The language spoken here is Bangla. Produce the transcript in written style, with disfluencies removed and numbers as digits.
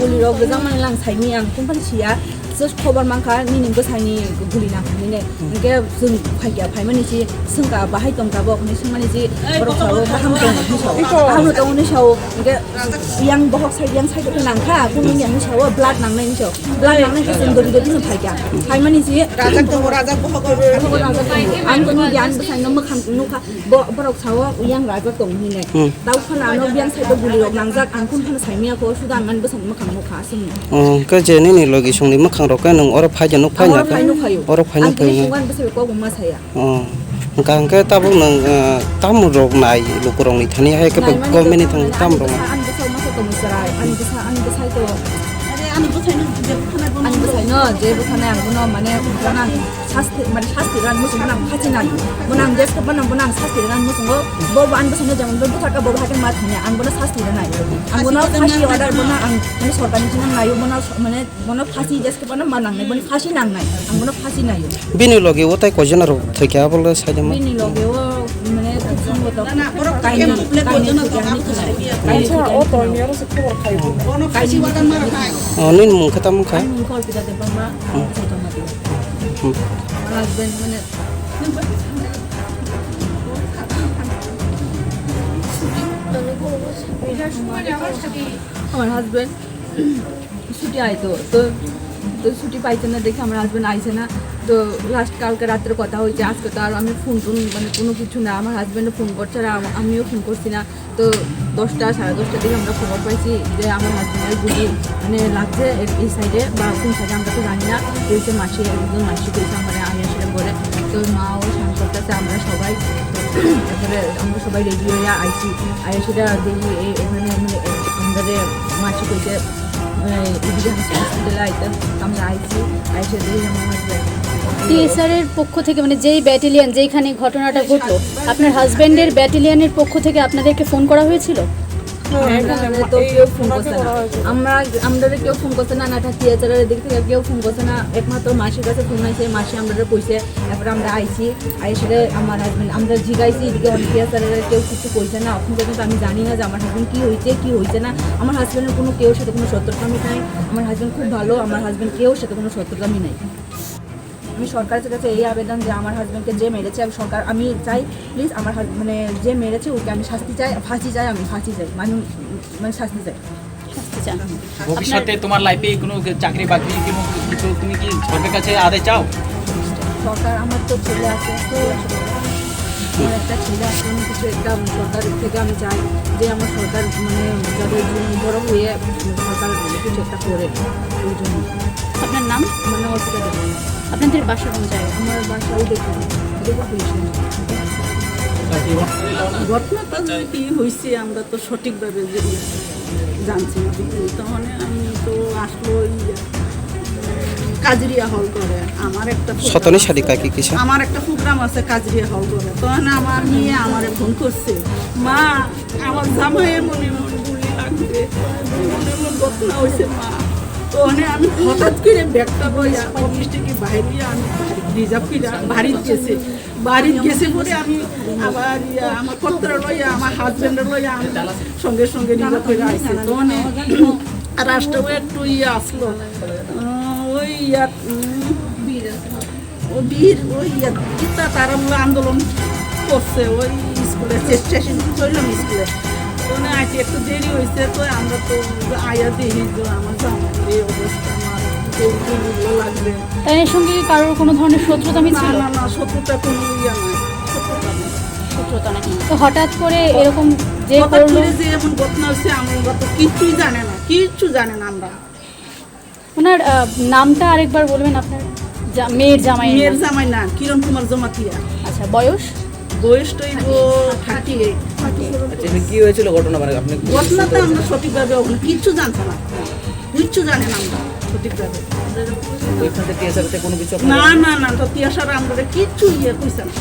guli rok gajang man lang sai ni ang kumpan sia just khobar mangkha ni nim go sai ni guli na khani ne ke sung phai kya phai mani chi sung ka bahai tom ka bo ni sung mani chi borok sawo baham tong ni sawo baham tong ni sawo ke yang bohok sai ko nang kha kun ni yang sawo blood nang nai ni sawo blood nang nai ke sung gori gori phai kya phai mani chi rajak bohok an ko ni yan ba sai no ma kham nu kha borok sawo yang rajak tong ni ne dau khana no yang sai ko guli rok nang jak an kun khana sai mia ko sudan man ba sang ma kham no kha sung ka je ni logi sung ni ma khang ro ka nang ora phai januk phai na ka ora phai na ka ni wan ba sai ko ma sai ya kang ke ta bong nang tam ro nai lu ko rong ni thani hai ke government ni thang tam ro an ba sai ma ko mi sarai an ba sai to an ba sai no je bu khana an no mane bana শাস্তি রান মুসুং বনাম খাচি নাই বনাম দেশকে বনাম শাস্তি run মুসুং bo an ba sai যেমন bo থাকা bo হাতে মা থানে an bana শাস্তি নাই an bana ফাঁসি অর্ডার bana an মানে সরকারি জন্য নাই bana bana ফাঁসি দেশকে bana মানাং নাই bana ফাঁসি নাং নাই an bana ফাঁসি নাই bini logi o tai ko jena ro thekya bol sai jama bini logi o মানে সম্ভব তো কাইনি ও তো নিয়ারো সে খবর খাইবো কাইনি ওয়াদান মারা খাই nin mung khatam khai mung kol pida de bama husband মানে আমার হাজবেন্ড ছুটি আইতো তো ছুটি পাইছে না দেখে আমার হাজবেন্ড আইছে না তো লাস্ট কালকে রাত্রে কথা হয়েছে আজকে তো আর আমি ফোন মানে কোনো কিছু না আমার হাজবেন্ডও ফোন করছে আর আমিও ফোন করছি না তো 10টা সাড়ে 10টার দিকে আমরা খবর পাইছি যে আমার হাজবেন্ডের গুলি মানে লাগছে এই সাইডে বা কোন সাইডে আমরা তো জানি না হয়েছে মাসি একজন মাসি করেছে আমার আইয়াসিরা বলে তো মাও শান্ত করতেছে আমরা সবাই তারপরে আমরা সবাই রেডি হয়ে আইছি আইয়াসিরা দেখি এখানে আমাদের মাসি করেছে এদিকে হসপিটালে আইতে আমরা আইছি আইসে দেখি আমার হাজবেন্ড টিএসআরের পক্ষ থেকে মানে যেই ব্যাটালিয়ন যেইখানে ঘটনাটা ঘটলো আপনার হাজবেন্ডের ব্যাটালিয়নের পক্ষ থেকে আপনাদেরকে ফোন করা হয়েছিল তো কেউ ফোন করছে না আমরা কেউ ফোন করছে না টিএসআরের দিক থেকে কেউ ফোন করছে না একমাত্র মাসির কাছে ফোন আইছে মাসি আমরা কইছে তারপরে আমরা আইছি আইসে আমার হাজবেন্ড আমরা জিগাইছি এদিকে টিএসআরের কেউ কিছু কইছে না এখন পর্যন্ত আমি জানি না যে আমার হাজবেন্ড কি হয়েছে না আমার হাজবেন্ডের কোনো কেউ সাথে কোনো শত্রুতামি নাই আমার হাজবেন্ড খুব ভালো আমার হাজবেন্ড কেউ সাথে কোনো শত্রুতামি নাই আমি সরকারের কাছে এই আবেদন যে আমার হাজবেন্ডকে যে মেরেছে আমি চাই প্লিজ আমার মানে যে মেরেছে ওকে আমি শাস্তি চাই ফাঁসি চাই মানে শাস্তি চাই ভবিষ্যতে তোমার লাইফে কোনো চাকরি বাকরি তুমি কি সরকারের কাছে আদায় চাও সরকার আমার তো ছেলে আছে আমার একটা ছেলে আছে কিছু একটা সরকার থেকে আমি চাই যে আমার সরকার মানে যাদের বড় হয়ে সরকার কিছু একটা করে ওই জন্য আপনার নাম মানে অসুবিধা দেবে আপনাদের বাসা কোন জায়গায় আমার বাসাও দেখুন ঘটনাটা কি হয়েছে আমরা তো সঠিকভাবে জানছি না তখন আমি তো আসলো কাজরিয়া হল করে আমার একটা আমার একটা প্রোগ্রাম আছে কাজরিয়া হল করে তখন আমার মেয়ে আমারে ফোন করছে মা আমার জামাইয়ে মনে গুলি লাগবে মনে ঘটনা হয়েছে মা তখন আমি হঠাৎ করে ব্যাগটা বইয়া অফিস থেকে বাইরে আমি রিজার্ভ করে বাড়িতে গেছে পরে আমি আবার আমার কর্তারা লইয়া আমার হাজব্যান্ডের লইয়া আমি সঙ্গে সঙ্গে রিজার্ভ করে আসছি তখন রাষ্ট্রও একটু আসলো ওই বীর ওই তারা আন্দোলন করছে ওই স্কুলে স্টেশন চললাম স্কুলে তখন আইতে একটু দেরি হয়েছে তো আমরা তো আয়া দেখি যে আমার জামাই এই অবস্থা আমার লাগবে তাই এর সঙ্গে কারোর কোনো ধরনের শত্রুতামি ছিল না শত্রুতা কোনো ইয়া নাই শত্রুতা নাই তো হঠাৎ করে এরকম যে করলো যে এমন ঘটনা হচ্ছে আমরা তো কিচ্ছুই জানে না আমরা ওনার নামটা আরেকবার বলবেন আপনার মেয়ের জামাই না কিরণ কুমার জমাতিয়া আচ্ছা বয়সটা 38 কি হয়েছিল ঘটনা মানে আপনি ঘটনাটা আমরা সঠিকভাবে কিচ্ছু জানতাম না কিচ্ছু জানেন আমরা সঠিকভাবে ওইখান থেকে টিএসআর তে কোনো কিছু না তো টিএসআর আমরা কিচ্ছু কইছে না